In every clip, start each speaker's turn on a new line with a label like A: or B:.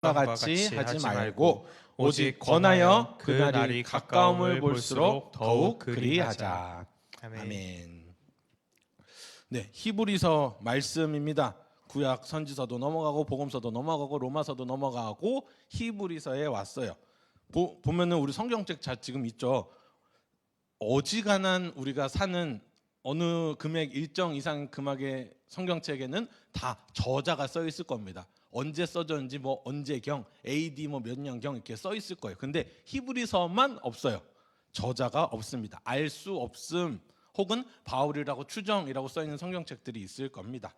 A: 같이 하지 말고 오직 권하여 그날이 가까움을 볼수록 더욱 그리하자. 아멘. 네, 히브리서 말씀입니다. 구약 선지서도 넘어가고 복음서도 넘어가고 로마서도 넘어가고 히브리서에 왔어요. 보면은 우리 성경책 지금 있죠. 어지간한 우리가 사는 어느 금액 일정 이상 금액의 성경책에는 다 저자가 써 있을 겁니다. 언제 써졌는지 뭐 언제경 AD 뭐 몇 년경 이렇게 써 있을 거예요. 근데 히브리서만 없어요. 저자가 없습니다. 알 수 없음 혹은 바울이라고 추정이라고 써 있는 성경책들이 있을 겁니다.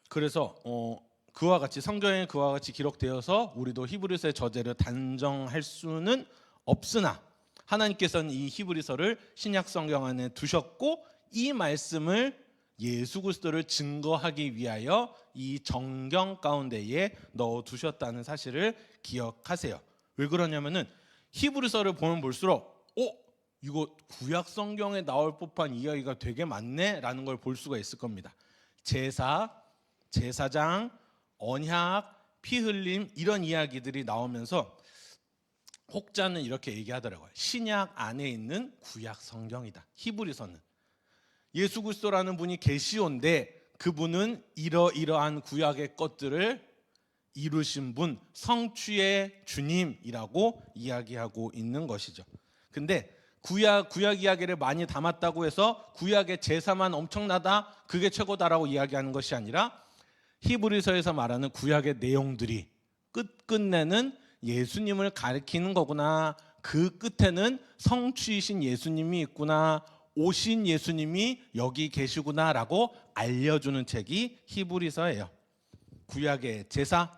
A: 그래서 그와 같이 성경에 그와 같이 기록되어서 우리도 히브리서의 저자를 단정할 수는 없으나 하나님께서는 이 히브리서를 신약 성경 안에 두셨고 이 말씀을 예수 그리스도를 증거하기 위하여 이 정경 가운데에 넣어 두셨다는 사실을 기억하세요. 왜 그러냐면은 히브리서를 보면 볼수록 이거 구약 성경에 나올 법한 이야기가 되게 많네라는 걸 볼 수가 있을 겁니다. 제사, 제사장, 언약, 피 흘림 이런 이야기들이 나오면서 혹자는 이렇게 얘기하더라고요. 신약 안에 있는 구약 성경이다. 히브리서는 예수 그리스도라는 분이 계시온데 그분은 이러이러한 구약의 것들을 이루신 분, 성취의 주님이라고 이야기하고 있는 것이죠. 근데 구약 이야기를 많이 담았다고 해서 구약의 제사만 엄청나다, 그게 최고다라고 이야기하는 것이 아니라 히브리서에서 말하는 구약의 내용들이 끝내는 예수님을 가리키는 거구나. 그 끝에는 성취이신 예수님이 있구나. 오신 예수님이 여기 계시구나라고 알려주는 책이 히브리서예요. 구약의 제사,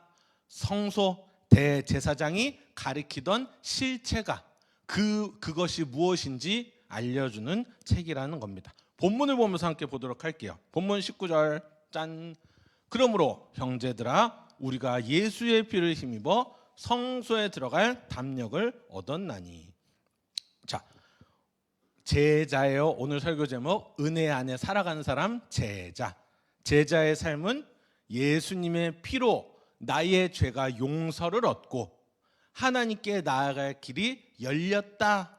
A: 성소, 대제사장이 가리키던 실체가 그것이 무엇인지 알려주는 책이라는 겁니다. 본문을 보면서 함께 보도록 할게요. 본문 19절 짠. 그러므로 형제들아 우리가 예수의 피를 힘입어 성소에 들어갈 담력을 얻었나니. 자, 제자예요. 오늘 설교 제목 은혜 안에 살아가는 사람 제자. 제자의 삶은 예수님의 피로 나의 죄가 용서를 얻고 하나님께 나아갈 길이 열렸다.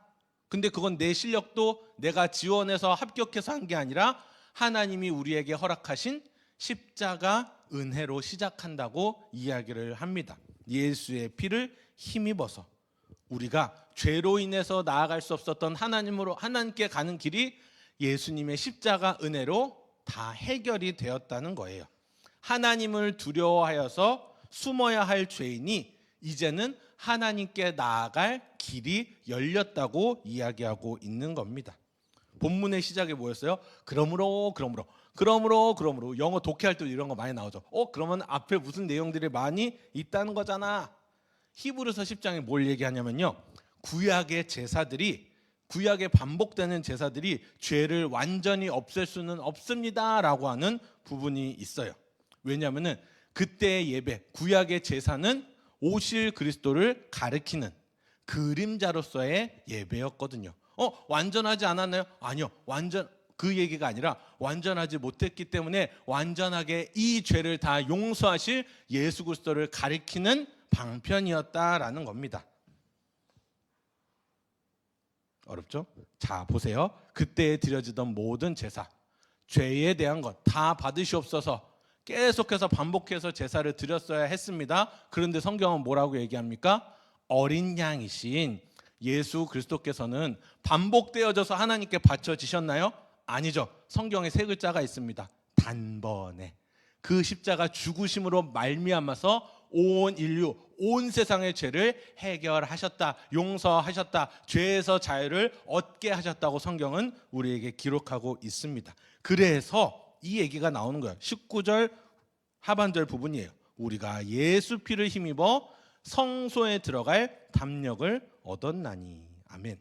A: 근데 그건 내 실력도 내가 지원해서 합격해서 한 게 아니라 하나님이 우리에게 허락하신 십자가 은혜로 시작한다고 이야기를 합니다. 예수의 피를 힘입어서 우리가 죄로 인해서 나아갈 수 없었던 하나님께 가는 길이 예수님의 십자가 은혜로 다 해결이 되었다는 거예요. 하나님을 두려워하여서 숨어야 할 죄인이 이제는 하나님께 나아갈 길이 열렸다고 이야기하고 있는 겁니다. 본문의 시작이 뭐였어요? 그러므로 영어 독해할 때 이런 거 많이 나오죠. 그러면 앞에 무슨 내용들이 많이 있다는 거잖아. 히브리서 10장에 뭘 얘기하냐면요, 구약의 반복되는 제사들이 죄를 완전히 없앨 수는 없습니다라고 하는 부분이 있어요. 왜냐하면은 그때의 예배, 구약의 제사는 오실 그리스도를 가리키는 그림자로서의 예배였거든요. 완전하지 않았나요? 아니요. 그 얘기가 아니라 완전하지 못했기 때문에 완전하게 이 죄를 다 용서하실 예수 그리스도를 가리키는 방편이었다라는 겁니다. 어렵죠? 자, 보세요. 그때 드려지던 모든 제사, 죄에 대한 것 다 받으시옵소서 계속해서 반복해서 제사를 드렸어야 했습니다. 그런데 성경은 뭐라고 얘기합니까? 어린 양이신 예수 그리스도께서는 반복되어져서 하나님께 바쳐지셨나요? 아니죠. 성경에 세 글자가 있습니다. 단번에 그 십자가 죽으심으로 말미암아서 온 인류, 온 세상의 죄를 해결하셨다, 용서하셨다, 죄에서 자유를 얻게 하셨다고 성경은 우리에게 기록하고 있습니다. 그래서 이 얘기가 나오는 거예요. 19절 하반절 부분이에요. 우리가 예수 피를 힘입어 성소에 들어갈 담력을 얻었나니. 아멘.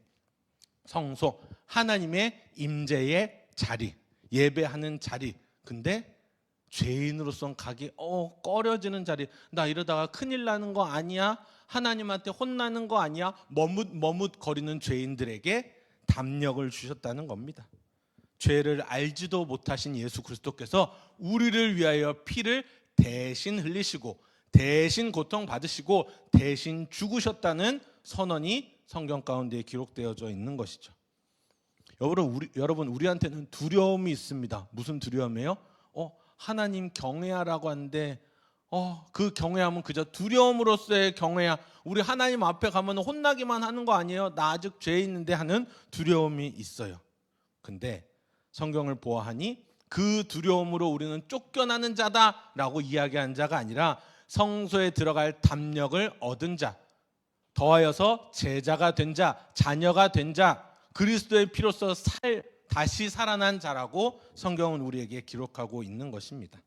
A: 성소, 하나님의 임재의 자리, 예배하는 자리. 근데 죄인으로선 가기 꺼려지는 자리. 나 이러다가 큰일 나는 거 아니야? 하나님한테 혼나는 거 아니야? 머뭇거리는 죄인들에게 담력을 주셨다는 겁니다. 죄를 알지도 못하신 예수 그리스도께서 우리를 위하여 피를 대신 흘리시고 대신 고통 받으시고 대신 죽으셨다는 선언이 성경 가운데 기록되어져 있는 것이죠. 여러분 우리한테는 두려움이 있습니다. 무슨 두려움이에요? 하나님 경외하라고 하는데 그 경외함은 그저 두려움으로서의 경외야. 우리 하나님 앞에 가면 혼나기만 하는 거 아니에요? 나 아직 죄 있는데 하는 두려움이 있어요. 근데 성경을 보아하니 그 두려움으로 우리는 쫓겨나는 자다라고 이야기한 자가 아니라 성소에 들어갈 담력을 얻은 자, 더하여서 제자가 된 자, 자녀가 된 자, 그리스도의 피로써 다시 살아난 자라고 성경은 우리에게 기록하고 있는 것입니다.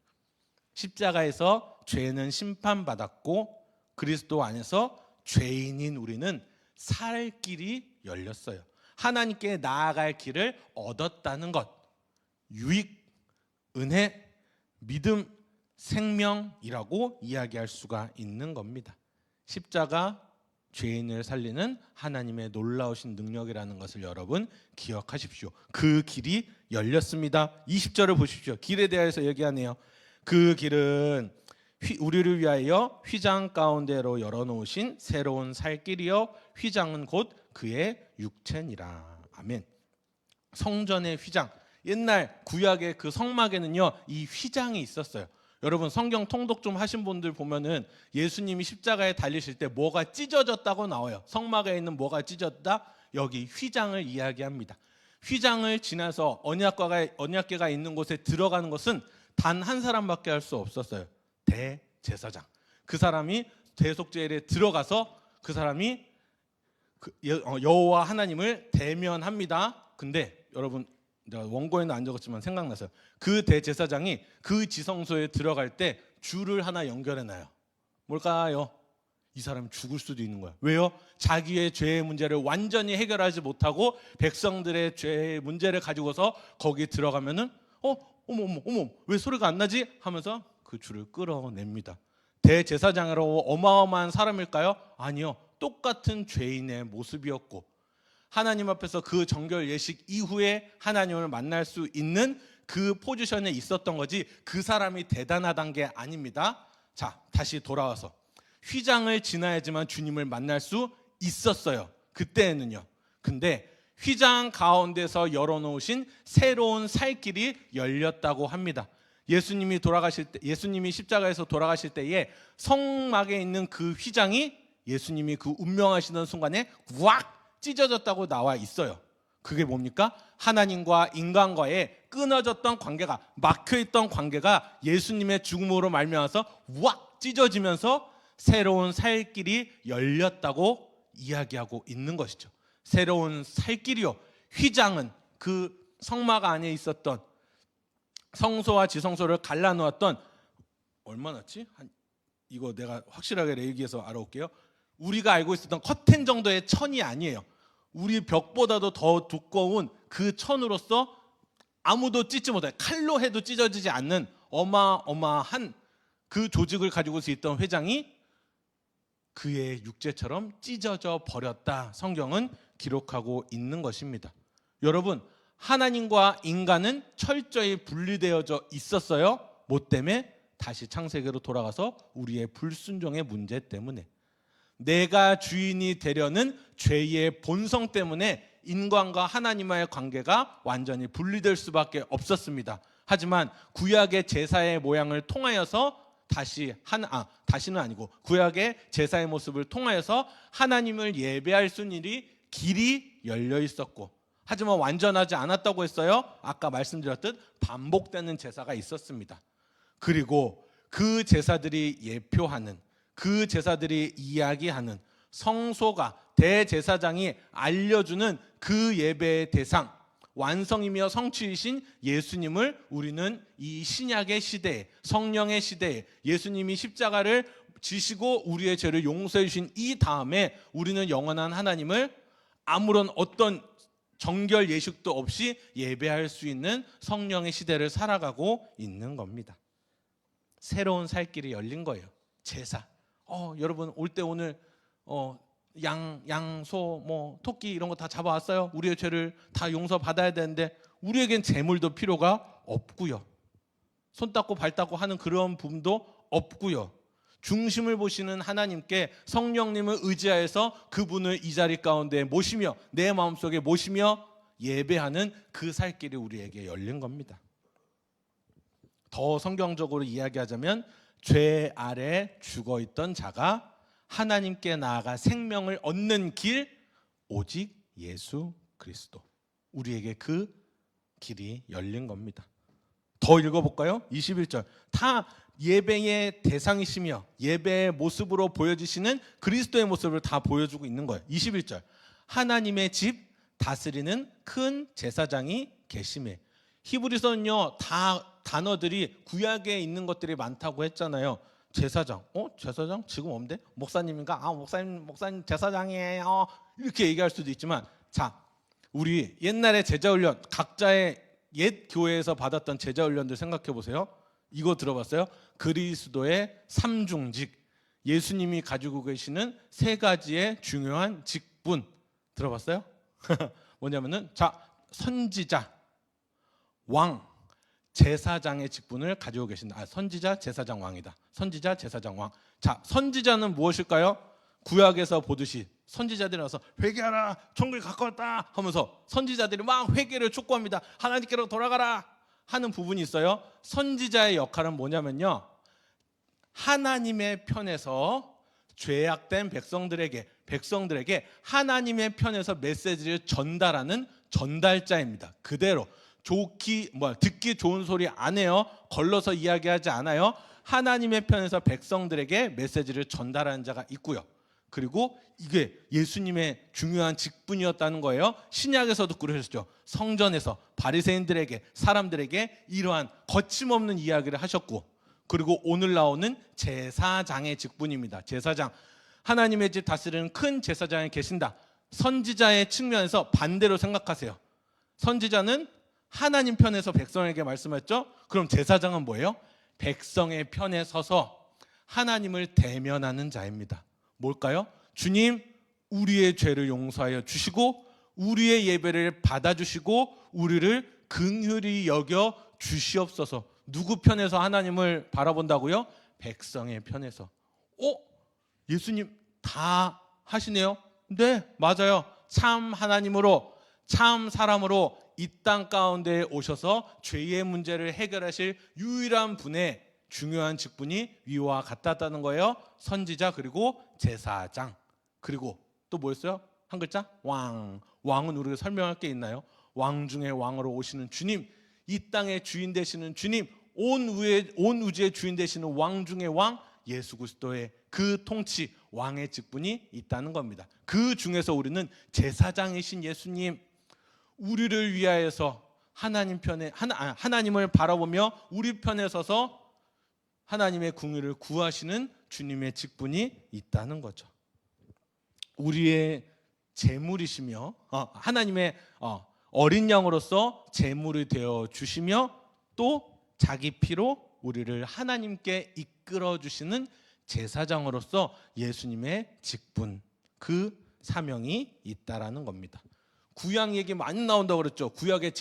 A: 십자가에서 죄는 심판받았고 그리스도 안에서 죄인인 우리는 살 길이 열렸어요. 하나님께 나아갈 길을 얻었다는 것. 유익, 은혜, 믿음, 생명이라고 이야기할 수가 있는 겁니다. 십자가 죄인을 살리는 하나님의 놀라우신 능력이라는 것을 여러분 기억하십시오. 그 길이 열렸습니다. 20절을 보십시오. 길에 대해서 얘기하네요. 그 길은 우리를 위하여 휘장 가운데로 열어놓으신 새로운 살 길이요 휘장은 곧 그의 육체니라. 아멘. 성전의 휘장, 옛날 구약의 그 성막에는요 이 휘장이 있었어요. 여러분 성경 통독 좀 하신 분들 보면은 예수님이 십자가에 달리실 때 뭐가 찢어졌다고 나와요. 성막에 있는 뭐가 찢어졌다? 여기 휘장을 이야기합니다. 휘장을 지나서 언약궤가 있는 곳에 들어가는 것은 단 한 사람밖에 할 수 없었어요. 대제사장. 그 사람이 대속제일에 들어가서 그 사람이 여호와 하나님을 대면합니다. 근데 여러분 내가 원고에는 안 적었지만 생각나서요. 그 대제사장이 그 지성소에 들어갈 때 줄을 하나 연결해놔요. 뭘까요? 이 사람이 죽을 수도 있는 거야. 왜요? 자기의 죄의 문제를 완전히 해결하지 못하고 백성들의 죄의 문제를 가지고서 거기 들어가면은 어머 왜 소리가 안 나지? 하면서 그 줄을 끌어냅니다. 대제사장으로 어마어마한 사람일까요? 아니요. 똑같은 죄인의 모습이었고 하나님 앞에서 그 정결 예식 이후에 하나님을 만날 수 있는 그 포지션에 있었던 거지 그 사람이 대단하단 게 아닙니다. 자, 다시 돌아와서 휘장을 지나야지만 주님을 만날 수 있었어요. 그때는요. 근데 휘장 가운데서 열어놓으신 새로운 살 길이 열렸다고 합니다. 예수님이 십자가에서 돌아가실 때에 성막에 있는 그 휘장이 예수님이 그 운명하시는 순간에 왁 찢어졌다고 나와 있어요. 그게 뭡니까? 하나님과 인간과의 끊어졌던 관계가, 막혀있던 관계가 예수님의 죽음으로 말미암아서 왁 찢어지면서 새로운 살 길이 열렸다고 이야기하고 있는 것이죠. 새로운 살 길이요. 휘장은 그 성막 안에 있었던 성소와 지성소를 갈라놓았던 얼마나지? 이거 내가 확실하게 얘기해서 알아올게요. 우리가 알고 있었던 커튼 정도의 천이 아니에요. 우리 벽보다도 더 두꺼운 그 천으로서 아무도 찢지 못해, 칼로 해도 찢어지지 않는 어마어마한 그 조직을 가지고 있던 회장이 그의 육체처럼 찢어져 버렸다. 성경은 기록하고 있는 것입니다. 여러분, 하나님과 인간은 철저히 분리되어져 있었어요. 뭐 때문에? 다시 창세기로 돌아가서 우리의 불순종의 문제 때문에. 내가 주인이 되려는 죄의 본성 때문에 인간과 하나님과의 관계가 완전히 분리될 수밖에 없었습니다. 하지만 구약의 제사의 모양을 통하여서 다시는 아니고 구약의 제사의 모습을 통하여서 하나님을 예배할 수 있는 길이 열려 있었고, 하지만 완전하지 않았다고 했어요. 아까 말씀드렸듯 반복되는 제사가 있었습니다. 그리고 그 제사들이 예표하는, 그 제사들이 이야기하는 성소가, 대제사장이 알려주는 그 예배의 대상, 완성이며 성취이신 예수님을 우리는 이 신약의 시대에, 성령의 시대에 예수님이 십자가를 지시고 우리의 죄를 용서해 주신 이 다음에 우리는 영원한 하나님을 아무런 어떤 정결 예식도 없이 예배할 수 있는 성령의 시대를 살아가고 있는 겁니다. 새로운 살 길이 열린 거예요. 제사. 여러분 올 때 오늘 양, 소, 토끼 이런 거 다 잡아왔어요. 우리의 죄를 다 용서받아야 되는데 우리에겐 제물도 필요가 없고요. 손 닦고 발 닦고 하는 그런 부분도 없고요. 중심을 보시는 하나님께 성령님을 의지하여서 그분을 이 자리 가운데 모시며 내 마음속에 모시며 예배하는 그 살 길이 우리에게 열린 겁니다. 더 성경적으로 이야기하자면 죄 아래 죽어있던 자가 하나님께 나아가 생명을 얻는 길, 오직 예수 그리스도. 우리에게 그 길이 열린 겁니다. 더 읽어볼까요? 21절. 다 예배의 대상이시며 예배의 모습으로 보여주시는 그리스도의 모습을 다 보여주고 있는 거예요. 21절. 하나님의 집 다스리는 큰 제사장이 계심에. 히브리서는요, 다 단어들이 구약에 있는 것들이 많다고 했잖아요. 제사장, 제사장 지금 없는데? 목사님인가? 목사님 제사장이에요. 이렇게 얘기할 수도 있지만, 자, 우리 옛날에 제자훈련, 각자의 옛 교회에서 받았던 제자훈련들 생각해 보세요. 이거 들어봤어요? 그리스도의 삼중직, 예수님이 가지고 계시는 세 가지의 중요한 직분 들어봤어요? 뭐냐면은, 자, 선지자, 왕, 제사장의 직분을 가지고 계신다. 선지자, 제사장, 왕이다. 선지자, 제사장, 왕. 자, 선지자는 무엇일까요? 구약에서 보듯이 선지자들이 와서 회개하라, 천국이 가까웠다 하면서 선지자들이 막 회개를 촉구합니다. 하나님께로 돌아가라 하는 부분이 있어요. 선지자의 역할은 뭐냐면요, 하나님의 편에서 죄악된 백성들에게 하나님의 편에서 메시지를 전달하는 전달자입니다. 그대로 듣기 좋은 소리 안 해요. 걸러서 이야기하지 않아요. 하나님의 편에서 백성들에게 메시지를 전달하는 자가 있고요. 그리고 이게 예수님의 중요한 직분이었다는 거예요. 신약에서도 그러셨죠. 성전에서 바리새인들에게, 사람들에게 이러한 거침없는 이야기를 하셨고, 그리고 오늘 나오는 제사장의 직분입니다. 제사장, 하나님의 집 다스리는 큰 제사장이 계신다. 선지자의 측면에서 반대로 생각하세요. 선지자는 하나님 편에서 백성에게 말씀했죠. 그럼 제사장은 뭐예요? 백성의 편에 서서 하나님을 대면하는 자입니다. 뭘까요? 주님, 우리의 죄를 용서하여 주시고 우리의 예배를 받아주시고 우리를 긍휼히 여겨 주시옵소서. 누구 편에서 하나님을 바라본다고요? 백성의 편에서. 예수님 다 하시네요? 네, 맞아요. 참 하나님으로, 참 사람으로 이 땅 가운데 오셔서 죄의 문제를 해결하실 유일한 분의 중요한 직분이 위와 같았다는 거예요. 선지자, 그리고 제사장, 그리고 또 뭐였어요? 한 글자? 왕. 왕은 우리가 설명할 게 있나요? 왕 중에 왕으로 오시는 주님, 이 땅의 주인 되시는 주님, 온 우주의 주인 되시는 왕 중에 왕, 예수 그리스도의 그 통치, 왕의 직분이 있다는 겁니다. 그 중에서 우리는 제사장이신 예수님, 우리를 위하여서 하나님 편에 하나님을 바라보며 우리 편에 서서 하나님의 궁유를 구하시는 주님의 직분이 있다는 거죠. 우리의 제물이시며 하나님의 어린 양으로서 제물이 되어 주시며 또 자기 피로 우리를 하나님께 이끌어 주시는 제사장으로서 예수님의 직분, 그 사명이 있다라는 겁니다. 구약 얘기 많이 나온다고 그랬죠. 구약의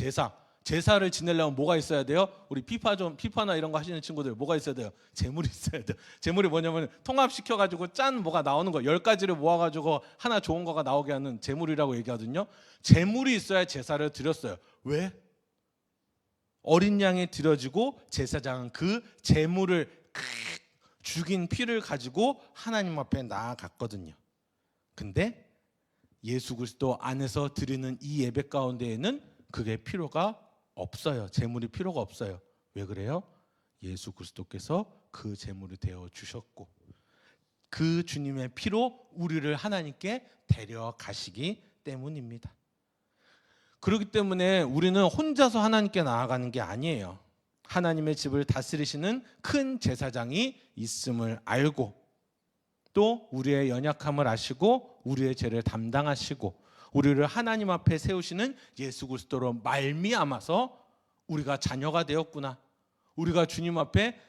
A: 제사를 지내려면 뭐가 있어야 돼요? 우리 피파나 이런 거 하시는 친구들 뭐가 있어야 돼요? 제물이 있어야 돼요. 제물이 뭐냐면 통합시켜가지고 짠 뭐가 나오는 거, 10가지를 모아가지고 하나 좋은 거가 나오게 하는 제물이라고 얘기하거든요. 제물이 있어야 제사를 드렸어요. 왜? 어린 양이 드려지고 제사장은 그 제물을 죽인 피를 가지고 하나님 앞에 나아갔거든요. 근데 예수 그리스도 안에서 드리는 이 예배 가운데에는 그게 필요가 없어요. 제물이 필요가 없어요. 왜 그래요? 예수 그리스도께서 그 제물이 되어 주셨고 그 주님의 피로 우리를 하나님께 데려가시기 때문입니다. 그렇기 때문에 우리는 혼자서 하나님께 나아가는 게 아니에요. 하나님의 집을 다스리시는 큰 제사장이 있음을 알고 또 우리의 연약함을 아시고 우리의 죄를 담당하시고 우리를 하나님 앞에 세우시는 예수 그리스도로 말미암아서 우리가 자녀가 되었구나, 우리가 주님 앞에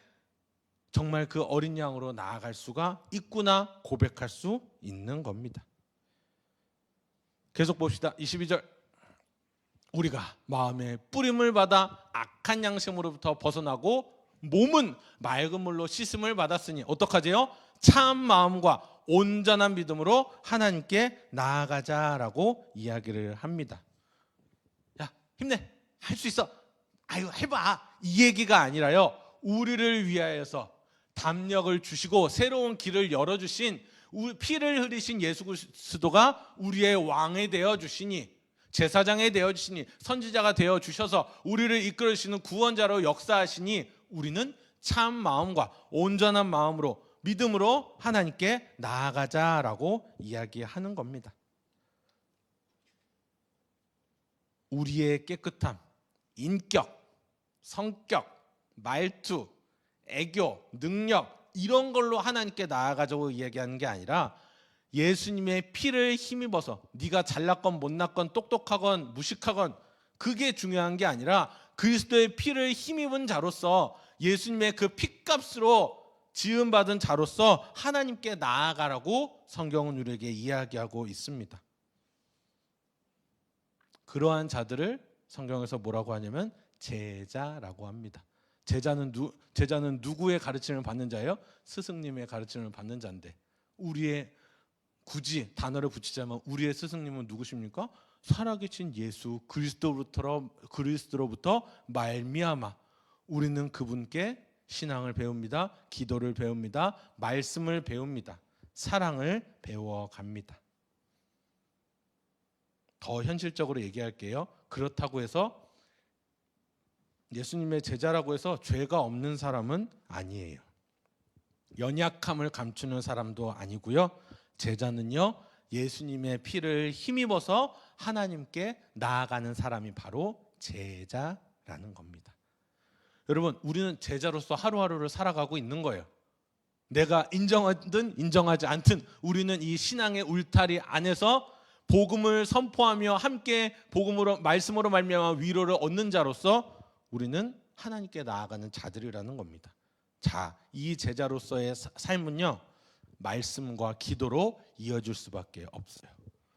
A: 정말 그 어린 양으로 나아갈 수가 있구나 고백할 수 있는 겁니다. 계속 봅시다. 22절. 우리가 마음의 뿌림을 받아 악한 양심으로부터 벗어나고 몸은 맑은 물로 씻음을 받았으니 어떡하지요? 참 마음과 온전한 믿음으로 하나님께 나아가자라고 이야기를 합니다. 야, 힘내. 할 수 있어. 아유, 해봐. 이 얘기가 아니라요. 우리를 위하여서 담력을 주시고 새로운 길을 열어주신, 피를 흘리신 예수 그리스도가 우리의 왕이 되어 주시니, 제사장이 되어 주시니, 선지자가 되어 주셔서 우리를 이끌어 주시는 구원자로 역사하시니, 우리는 참 마음과 온전한 마음으로 믿음으로 하나님께 나아가자라고 이야기하는 겁니다. 우리의 깨끗함, 인격, 성격, 말투, 애교, 능력, 이런 걸로 하나님께 나아가자고 이야기하는 게 아니라 예수님의 피를 힘입어서, 네가 잘났건 못났건 똑똑하건 무식하건 그게 중요한 게 아니라 그리스도의 피를 힘입은 자로서, 예수님의 그 피값으로 지음받은 자로서 하나님께 나아가라고 성경은 우리에게 이야기하고 있습니다. 그러한 자들을 성경에서 뭐라고 하냐면 제자라고 합니다. 제자는 누구의 가르침을 받는 자예요? 스승님의 가르침을 받는 자인데, 우리의, 굳이 단어를 붙이자면 우리의 스승님은 누구십니까? 살아계신 예수 그리스도로부터 말미암아 우리는 그분께 신앙을 배웁니다. 기도를 배웁니다. 말씀을 배웁니다. 사랑을 배워갑니다. 더 현실적으로 얘기할게요. 그렇다고 해서 예수님의 제자라고 해서 죄가 없는 사람은 아니에요. 연약함을 감추는 사람도 아니고요. 제자는요, 예수님의 피를 힘입어서 하나님께 나아가는 사람이 바로 제자라는 겁니다. 여러분, 우리는 제자로서 하루하루를 살아가고 있는 거예요. 내가 인정하든 인정하지 않든 우리는 이 신앙의 울타리 안에서 복음을 선포하며 함께 복음으로, 말씀으로 말미암아 위로를 얻는 자로서 우리는 하나님께 나아가는 자들이라는 겁니다. 자, 이 제자로서의 삶은요, 말씀과 기도로 이어질 수밖에 없어요.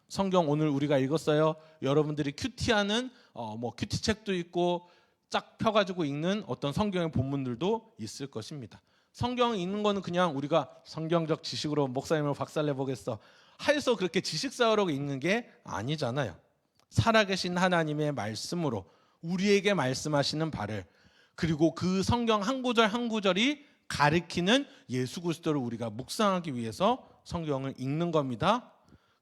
A: 성경 오늘 우리가 읽었어요. 여러분들이 큐티하는 큐티 책도 있고 쫙 펴가지고 읽는 어떤 성경의 본문들도 있을 것입니다. 성경 읽는 거는 그냥 우리가 성경적 지식으로 목사님을 박살내 보겠어 해서 그렇게 지식 쌓으려고 읽는 게 아니잖아요. 살아계신 하나님의 말씀으로 우리에게 말씀하시는 바를, 그리고 그 성경 한 구절 한 구절이 가리키는 예수 그리스도를 우리가 묵상하기 위해서 성경을 읽는 겁니다.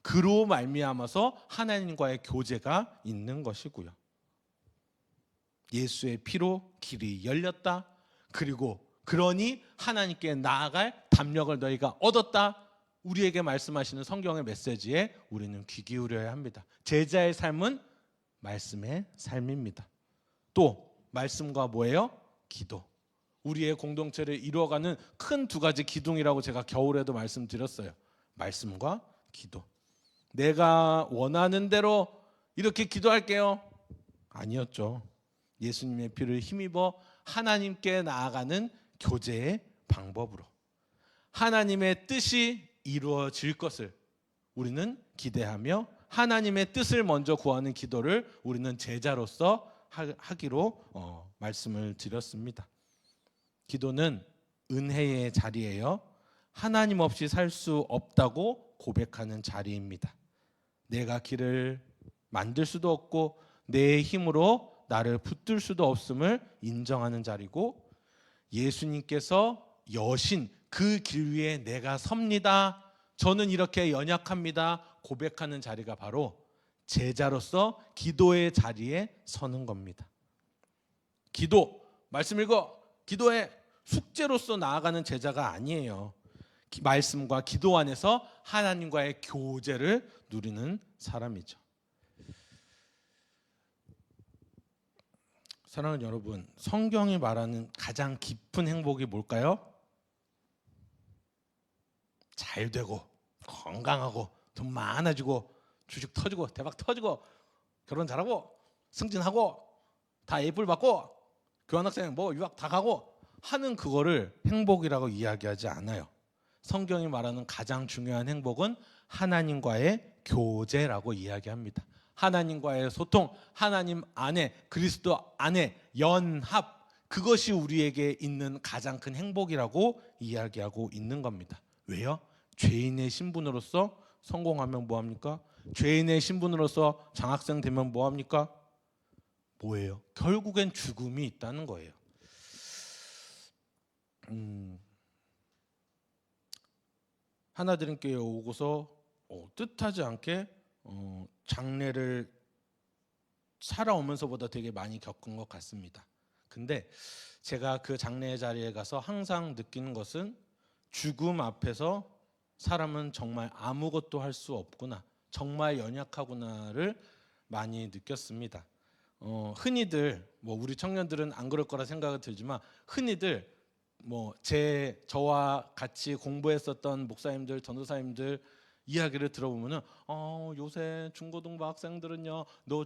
A: 그로 말미암아서 하나님과의 교제가 있는 것이고요. 예수의 피로 길이 열렸다. 그리고 그러니 하나님께 나아갈 담력을 너희가 얻었다. 우리에게 말씀하시는 성경의 메시지에 우리는 귀 기울여야 합니다. 제자의 삶은 말씀의 삶입니다. 또 말씀과 뭐예요? 기도. 우리의 공동체를 이루어가는 큰 두 가지 기둥이라고 제가 겨울에도 말씀드렸어요. 말씀과 기도. 내가 원하는 대로 이렇게 기도할게요. 아니었죠. 예수님의 피를 힘입어 하나님께 나아가는 교제의 방법으로 하나님의 뜻이 이루어질 것을 우리는 기대하며 하나님의 뜻을 먼저 구하는 기도를 우리는 제자로서 하기로 말씀을 드렸습니다. 기도는 은혜의 자리예요. 하나님 없이 살 수 없다고 고백하는 자리입니다. 내가 길을 만들 수도 없고 내 힘으로 나를 붙들 수도 없음을 인정하는 자리고, 예수님께서 여신 그 길 위에 내가 섭니다. 저는 이렇게 연약합니다. 고백하는 자리가 바로 제자로서 기도의 자리에 서는 겁니다. 기도, 말씀 읽어, 기도의 숙제로서 나아가는 제자가 아니에요. 말씀과 기도 안에서 하나님과의 교제를 누리는 사람이죠. 사랑하는 여러분, 성경이 말하는 가장 깊은 행복이 뭘까요? 잘 되고 건강하고 돈 많아지고 주식 터지고 대박 터지고 결혼 잘하고 승진하고 다 A뿔 받고 교환학생 유학 다 가고 하는 그거를 행복이라고 이야기하지 않아요. 성경이 말하는 가장 중요한 행복은 하나님과의 교제라고 이야기합니다. 하나님과의 소통, 하나님 안에, 그리스도 안에 연합, 그것이 우리에게 있는 가장 큰 행복이라고 이야기하고 있는 겁니다. 왜요? 죄인의 신분으로서 성공하면 뭐합니까? 죄인의 신분으로서 장학생 되면 뭐합니까? 뭐예요? 결국엔 죽음이 있다는 거예요. 하나드림 교회에 오고서 뜻하지 않게 장례를 살아오면서보다 되게 많이 겪은 것 같습니다. 근데 제가 그 장례 자리에 가서 항상 느끼는 것은 죽음 앞에서 사람은 정말 아무것도 할 수 없구나, 정말 연약하구나를 많이 느꼈습니다. 흔히들 우리 청년들은 안 그럴 거라 생각이 들지만 흔히들 저와 같이 공부했었던 목사님들, 전도사님들 이야기를 들어보면은 요새 중고등부 학생들은요, 너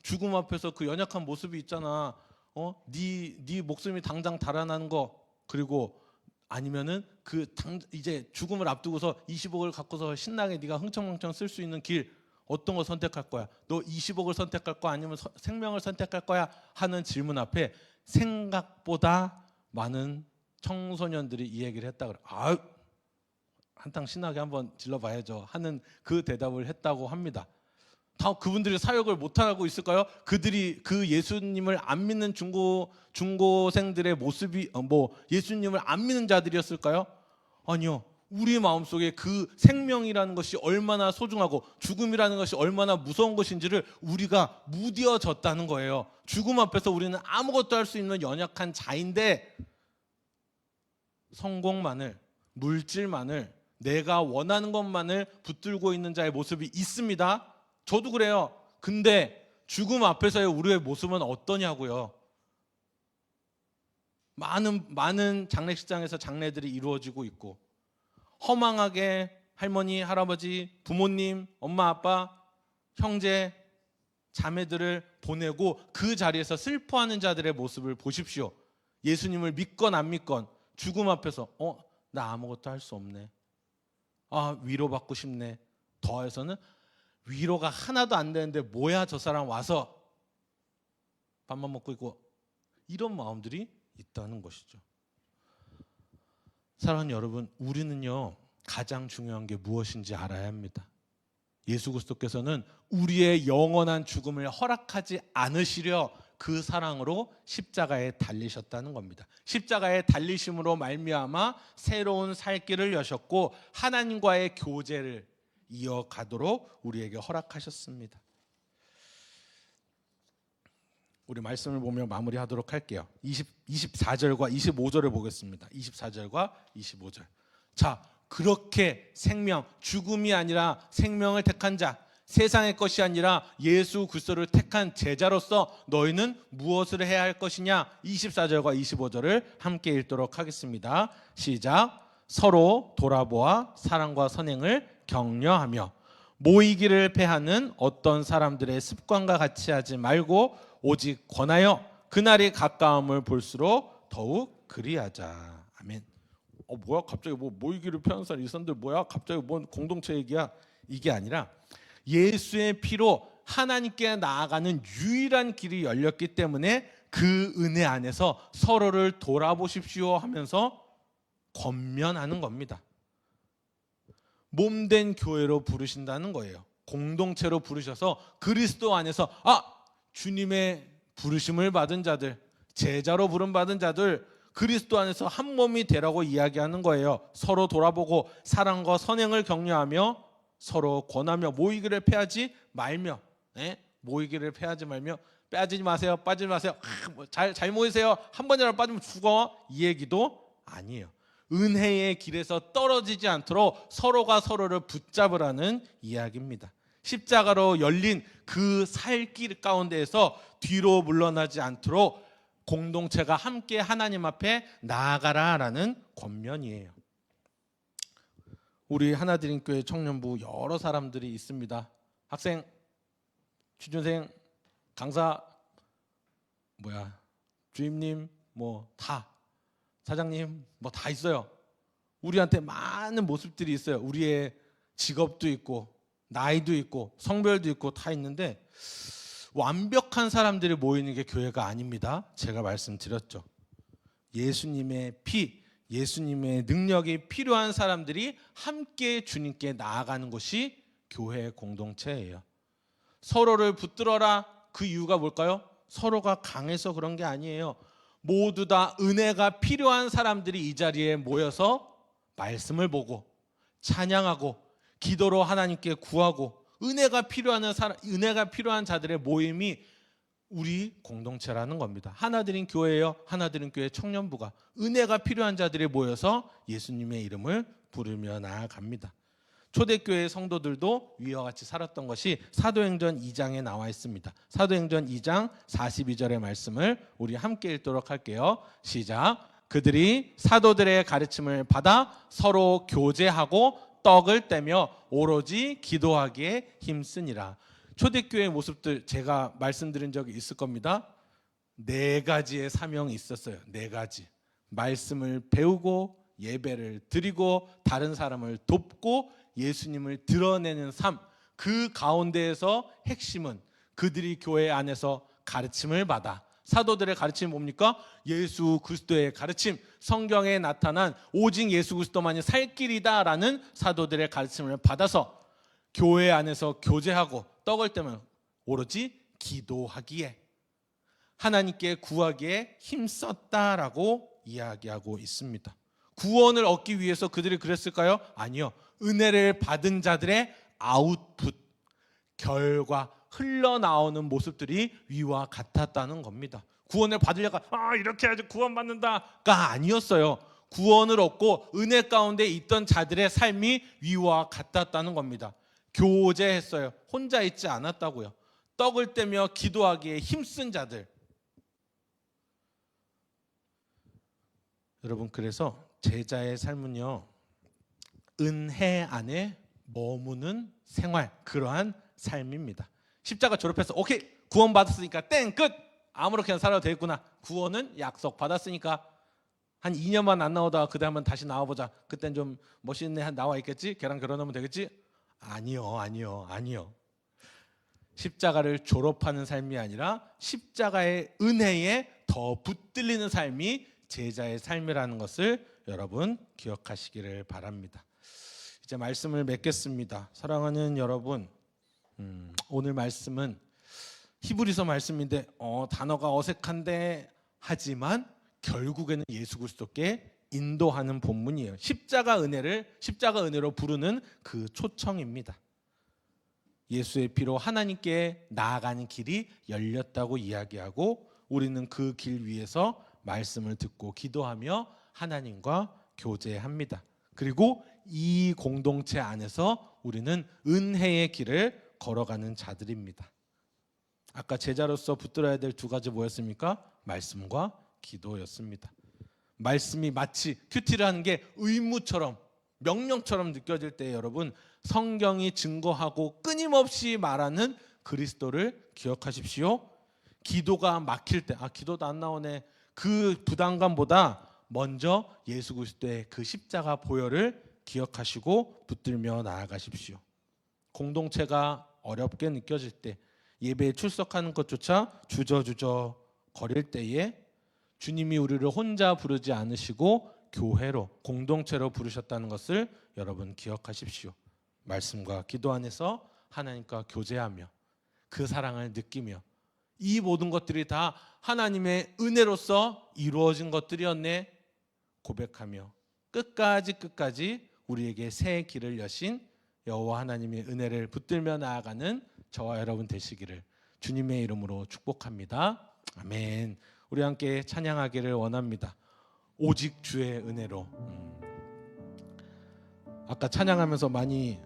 A: 죽음 앞에서 그 연약한 모습이 있잖아. 네 목숨이 당장 달아나는 거, 그리고 아니면은 이제 죽음을 앞두고서 20억을 갖고서 신나게 네가 흥청망청 쓸 수 있는 길, 어떤 거 선택할 거야? 너 20억을 선택할 거야? 아니면 생명을 선택할 거야? 하는 질문 앞에 생각보다 많은 청소년들이 이 얘기를 했다 그래. 한탕 신나게 한번 질러봐야죠 하는 그 대답을 했다고 합니다. 다 그분들이 사역을 못하고 있을까요? 그들이 그 예수님을 안 믿는 중고생들의 모습이 예수님을 안 믿는 자들이었을까요? 아니요. 우리 마음속에 그 생명이라는 것이 얼마나 소중하고 죽음이라는 것이 얼마나 무서운 것인지를 우리가 무뎌졌다는 거예요. 죽음 앞에서 우리는 아무것도 할 수 있는 연약한 자인데, 성공만을, 물질만을, 내가 원하는 것만을 붙들고 있는 자의 모습이 있습니다. 저도 그래요. 근데 죽음 앞에서의 우리의 모습은 어떠냐고요. 많은 장례식장에서 장례들이 이루어지고 있고, 허망하게 할머니, 할아버지, 부모님, 엄마, 아빠, 형제, 자매들을 보내고 그 자리에서 슬퍼하는 자들의 모습을 보십시오. 예수님을 믿건 안 믿건 죽음 앞에서 나 아무것도 할 수 없네. 위로받고 싶네. 더해서는 위로가 하나도 안 되는데 뭐야 저 사람 와서 밥만 먹고 있고, 이런 마음들이 있다는 것이죠. 사랑하는 여러분, 우리는요 가장 중요한 게 무엇인지 알아야 합니다. 예수 그리스도께서는 우리의 영원한 죽음을 허락하지 않으시려 그 사랑으로 십자가에 달리셨다는 겁니다. 십자가에 달리심으로 말미암아 새로운 살 길을 여셨고 하나님과의 교제를 이어가도록 우리에게 허락하셨습니다. 우리 말씀을 보며 마무리하도록 할게요. 24절과 25절을 보겠습니다. 24절과 25절. 자, 그렇게 죽음이 아니라 생명을 택한 자, 세상의 것이 아니라 예수 그리스도를 택한 제자로서 너희는 무엇을 해야 할 것이냐? 24절과 25절을 함께 읽도록 하겠습니다. 시작. 서로 돌아보아 사랑과 선행을 격려하며 모이기를 패하는 어떤 사람들의 습관과 같이 하지 말고 오직 권하여 그날이 가까움을 볼수록 더욱 그리하자. 아멘. 뭐야 갑자기 모이기를 패하는 사람 이 사람들 뭐야 갑자기 뭔 공동체 얘기야? 이게 아니라 예수의 피로 하나님께 나아가는 유일한 길이 열렸기 때문에 그 은혜 안에서 서로를 돌아보십시오 하면서 권면하는 겁니다. 몸된 교회로 부르신다는 거예요. 공동체로 부르셔서 그리스도 안에서 주님의 부르심을 받은 자들, 제자로 부름받은 자들, 그리스도 안에서 한 몸이 되라고 이야기하는 거예요. 서로 돌아보고 사랑과 선행을 격려하며 서로 권하며 모이기를 패하지 말며, 모이기를 패하지 말며 빠지지 마세요. 잘 모이세요. 한 번이라도 빠지면 죽어. 이 얘기도 아니에요. 은혜의 길에서 떨어지지 않도록 서로가 서로를 붙잡으라는 이야기입니다. 십자가로 열린 그 살길 가운데에서 뒤로 물러나지 않도록 공동체가 함께 하나님 앞에 나아가라라는 권면이에요. 우리 하나드림교회 청년부 여러 사람들이 있습니다. 학생, 취준생, 강사, 주임님, 다 사장님, 다 있어요. 우리한테 많은 모습들이 있어요. 우리의 직업도 있고 나이도 있고 성별도 있고 다 있는데 완벽한 사람들이 모이는 게 교회가 아닙니다. 제가 말씀드렸죠. 예수님의 피, 예수님의 능력이 필요한 사람들이 함께 주님께 나아가는 것이 교회 공동체예요. 서로를 붙들어라. 그 이유가 뭘까요? 서로가 강해서 그런 게 아니에요. 모두 다 은혜가 필요한 사람들이 이 자리에 모여서 말씀을 보고 찬양하고 기도로 하나님께 구하고 은혜가 필요한 자들의 모임이 우리 공동체라는 겁니다. 하나들인 교회예요. 하나들인 교회 청년부가 은혜가 필요한 자들이 모여서 예수님의 이름을 부르며 나아갑니다. 초대교회 성도들도 위와 같이 살았던 것이 사도행전 2장에 나와 있습니다. 사도행전 2장 42절의 말씀을 우리 함께 읽도록 할게요. 시작. 그들이 사도들의 가르침을 받아 서로 교제하고 떡을 떼며 오로지 기도하기에 힘쓰니라. 초대교회의 모습들 제가 말씀드린 적이 있을 겁니다. 4가지의 사명이 있었어요. 4가지. 말씀을 배우고 예배를 드리고 다른 사람을 돕고 예수님을 드러내는 삶. 그 가운데에서 핵심은 그들이 교회 안에서 가르침을 받아. 사도들의 가르침이 뭡니까? 예수 그리스도의 가르침, 성경에 나타난 오직 예수 그리스도만이 살 길이다라는 사도들의 가르침을 받아서 교회 안에서 교제하고 떡을 떼면 오로지 기도하기에, 하나님께 구하기에 힘썼다라고 이야기하고 있습니다. 구원을 얻기 위해서 그들이 그랬을까요? 아니요. 은혜를 받은 자들의 아웃풋, 결과, 흘러나오는 모습들이 위와 같았다는 겁니다. 구원을 받으려고 이렇게 해야지 구원받는다가 아니었어요. 구원을 얻고 은혜 가운데 있던 자들의 삶이 위와 같았다는 겁니다. 교제했어요. 혼자 있지 않았다고요. 떡을 떼며 기도하기에 힘쓴 자들. 여러분, 그래서 제자의 삶은요, 은혜 안에 머무는 생활, 그러한 삶입니다. 십자가 졸업해서 오케이, 구원 받았으니까 땡, 끝. 아무렇게나 살아도 되겠구나. 구원은 약속 받았으니까 한 2년만 안 나오다가 그때 한번 다시 나와보자. 그땐 좀 멋있는 애 나와 있겠지? 걔랑 결혼하면 되겠지? 아니요. 십자가를 졸업하는 삶이 아니라 십자가의 은혜에 더 붙들리는 삶이 제자의 삶이라는 것을 여러분 기억하시기를 바랍니다. 이제 말씀을 맺겠습니다. 사랑하는 여러분, 오늘 말씀은 히브리서 말씀인데 단어가 어색한데 하지만 결국에는 예수 그리스도께 인도하는 본문이에요. 십자가 은혜로 부르는 그 초청입니다. 예수의 피로 하나님께 나아가는 길이 열렸다고 이야기하고 우리는 그 길 위에서 말씀을 듣고 기도하며 하나님과 교제합니다. 그리고 이 공동체 안에서 우리는 은혜의 길을 걸어가는 자들입니다. 아까 제자로서 붙들어야 될 2가지 뭐였습니까? 말씀과 기도였습니다. 말씀이 마치 큐티를 하는 게 의무처럼 명령처럼 느껴질 때 여러분, 성경이 증거하고 끊임없이 말하는 그리스도를 기억하십시오. 기도가 막힐 때 기도도 안 나오네, 그 부담감보다 먼저 예수 그리스도의 그 십자가 보혈을 기억하시고 붙들며 나아가십시오. 공동체가 어렵게 느껴질 때, 예배에 출석하는 것조차 주저주저 거릴 때에 주님이 우리를 혼자 부르지 않으시고 교회로, 공동체로 부르셨다는 것을 여러분 기억하십시오. 말씀과 기도 안에서 하나님과 교제하며 그 사랑을 느끼며 이 모든 것들이 다 하나님의 은혜로서 이루어진 것들이었네 고백하며 끝까지 우리에게 새 길을 여신 여호와 하나님의 은혜를 붙들며 나아가는 저와 여러분 되시기를 주님의 이름으로 축복합니다. 아멘. 우리 함께 찬양하기를 원합니다. 오직 주의 은혜로. 아까 찬양하면서 많이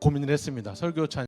A: 고민을 했습니다. 설교 찬양